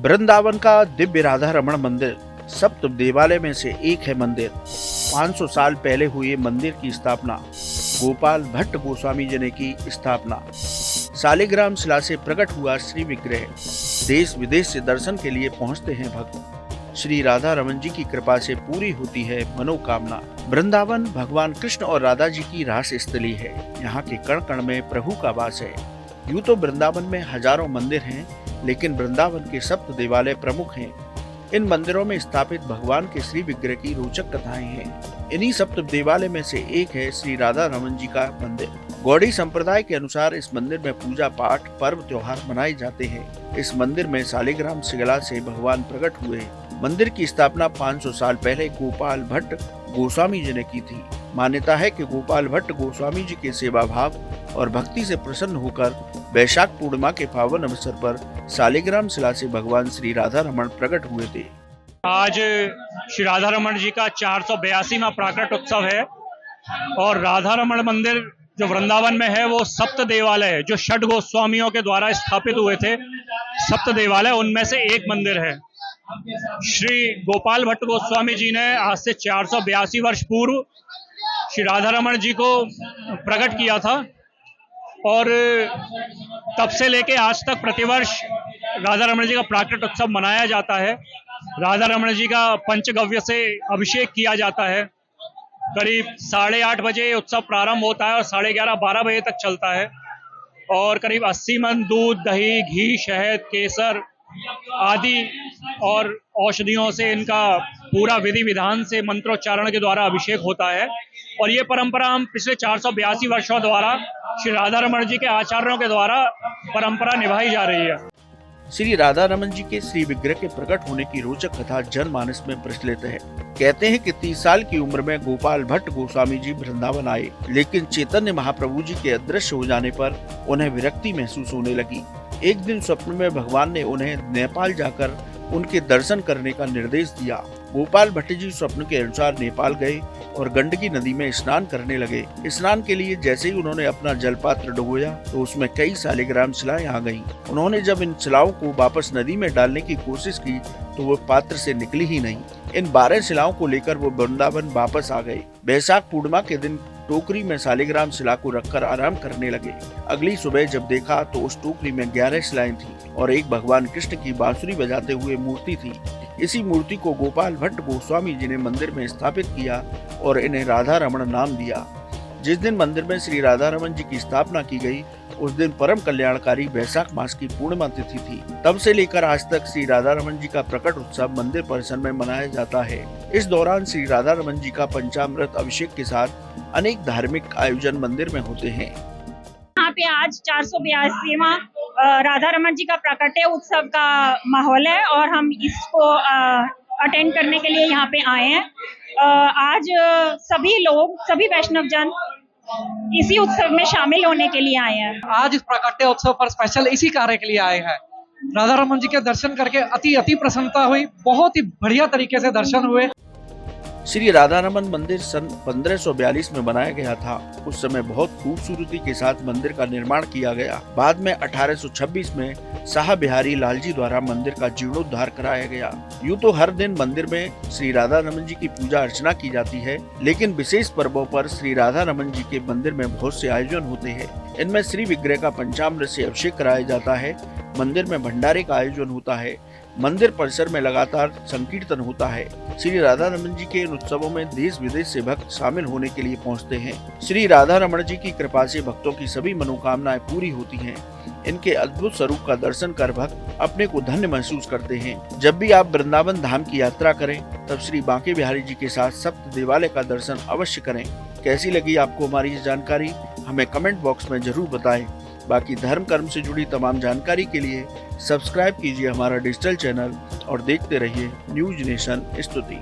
वृंदावन का दिव्य राधा रमण मंदिर सप्त देवालय में से एक है। मंदिर 500 साल पहले हुए मंदिर की स्थापना गोपाल भट्ट गोस्वामी जी ने की स्थापना। शालिग्राम शिला से प्रकट हुआ श्री विग्रह देश विदेश से दर्शन के लिए पहुंचते हैं भक्त। श्री राधा रमन जी की कृपा से पूरी होती है मनोकामना। वृंदावन भगवान कृष्ण और राधा जी की रास स्थली है। यहाँ के कण कण में प्रभु का वास है। यूं तो वृंदावन में हजारों मंदिर हैं, लेकिन वृंदावन के सप्त देवालय प्रमुख हैं। इन मंदिरों में स्थापित भगवान के श्री विग्रह की रोचक कथाएं हैं। इन्हीं सप्त देवालय में से एक है श्री राधा रमन जी का मंदिर। गौड़ी संप्रदाय के अनुसार इस मंदिर में पूजा पाठ पर्व त्योहार मनाए जाते हैं। इस मंदिर में शालिग्राम शिला से भगवान प्रकट हुए। मंदिर की स्थापना 500 साल पहले गोपाल भट्ट गोस्वामी जी ने की थी। मान्यता है कि गोपाल भट्ट गोस्वामी जी के सेवा भाव और भक्ति से प्रसन्न होकर वैशाख पूर्णिमा के पावन अवसर पर शालिग्राम शिला से भगवान श्री राधा रमण प्रकट हुए थे। आज श्री राधा रमण जी का 482वां प्राकट उत्सव है और राधा रमण मंदिर जो वृंदावन में है वो सप्त देवालय जो षट गोस्वामियों के द्वारा स्थापित हुए थे, सप्त देवालय उनमें से एक मंदिर है। श्री गोपाल भट्ट गोस्वामी जी ने आज से 482 वर्ष पूर्व श्री राधा रमण जी को प्रकट किया था और तब से लेके आज तक प्रतिवर्ष राधा रमण जी का प्राकट उत्सव मनाया जाता है। राधा रमण जी का पंचगव्य से अभिषेक किया जाता है। करीब 8:30 बजे उत्सव प्रारंभ होता है और 11:30-12 बजे तक चलता है और करीब 80 मन दूध, दही, घी, शहद, केसर आदि और औषधियों से इनका पूरा विधि विधान से मंत्रोच्चारण के द्वारा अभिषेक होता है और ये परंपरा हम पिछले 482 वर्षों द्वारा श्री राधा रमण जी के आचार्यों के द्वारा परंपरा निभाई जा रही है। श्री राधा रमन जी के श्री विग्रह के प्रकट होने की रोचक कथा जनमानस में प्रचलित है। कहते हैं कि 30 साल की उम्र में गोपाल भट्ट गोस्वामी जी वृंदावन आए, लेकिन चैतन्य महाप्रभु जी के अदृश्य हो जाने पर उन्हें विरक्ति महसूस होने लगी। एक दिन स्वप्न में भगवान ने उन्हें नेपाल जाकर उनके दर्शन करने का निर्देश दिया। गोपाल भट्ट जी स्वप्न के अनुसार नेपाल गए और गंडकी नदी में स्नान करने लगे। स्नान के लिए जैसे ही उन्होंने अपना जलपात्र डुबोया तो उसमें कई शालिग्राम शिलाएं आ गईं। उन्होंने जब इन शिलाओं को वापस नदी में डालने की कोशिश की तो वो पात्र से निकली ही नहीं। इन 12 शिलाओं को लेकर वो वृंदावन वापस आ गए। वैशाख पूर्णिमा के दिन टोकरी में शालिग्राम शिला को रखकर आराम करने लगे। अगली सुबह जब देखा तो उस टोकरी में 11 शिलाएं थी और एक भगवान कृष्ण की बांसुरी बजाते हुए मूर्ति थी। इसी मूर्ति को गोपाल भट्ट गोस्वामी जी ने मंदिर में स्थापित किया और इन्हें राधा रमण नाम दिया। जिस दिन मंदिर में श्री राधा रमन जी की स्थापना की गई उस दिन परम कल्याणकारी वैशाख मास की पूर्णिमा तिथि थी। तब से लेकर आज तक श्री राधा रमन जी का प्रकट उत्सव मंदिर परिसर में मनाया जाता है। इस दौरान श्री राधा रमन जी का पंचामृत अभिषेक के साथ अनेक धार्मिक आयोजन मंदिर में होते हैं। यहाँ पे आज 482वां राधा रमन जी का प्राकट्य उत्सव का माहौल है और हम इसको अटेंड करने के लिए यहाँ पे आए हैं। आज सभी लोग, सभी वैष्णव जन इसी उत्सव में शामिल होने के लिए आए हैं। आज इस प्राकट्य उत्सव पर स्पेशल इसी कार्य के लिए आए हैं। राधा रमन जी के दर्शन करके अति प्रसन्नता हुई। बहुत ही बढ़िया तरीके से दर्शन हुए। श्री राधा रमन मंदिर सन 1542 में बनाया गया था। उस समय बहुत खूबसूरती के साथ मंदिर का निर्माण किया गया। बाद में 1826 में शाह बिहारी लाल जी द्वारा मंदिर का जीर्णोद्धार कराया गया। यूं तो हर दिन मंदिर में श्री राधा रमन जी की पूजा अर्चना की जाती है, लेकिन विशेष पर्वों पर श्री राधा रमन जी के मंदिर में बहुत से आयोजन होते हैं। इनमें श्री विग्रह का पंचामृत से अभिषेक कराया जाता है। मंदिर में भंडारे का आयोजन होता है। मंदिर परिसर में लगातार संकीर्तन होता है। श्री राधा रमन जी के इन उत्सवों में देश विदेश से भक्त शामिल होने के लिए पहुंचते हैं। श्री राधा रमन जी की कृपा से भक्तों की सभी मनोकामनाएं पूरी होती हैं। इनके अद्भुत स्वरूप का दर्शन कर भक्त अपने को धन्य महसूस करते हैं। जब भी आप वृंदावन धाम की यात्रा करें तब श्री बांके बिहारी जी के साथ सप्त देवालय का दर्शन अवश्य करें। कैसी लगी आपको हमारी ये जानकारी हमें कमेंट बॉक्स में जरूर बताएं। बाकी धर्म कर्म से जुड़ी तमाम जानकारी के लिए सब्सक्राइब कीजिए हमारा डिजिटल चैनल और देखते रहिए न्यूज नेशन स्तुति।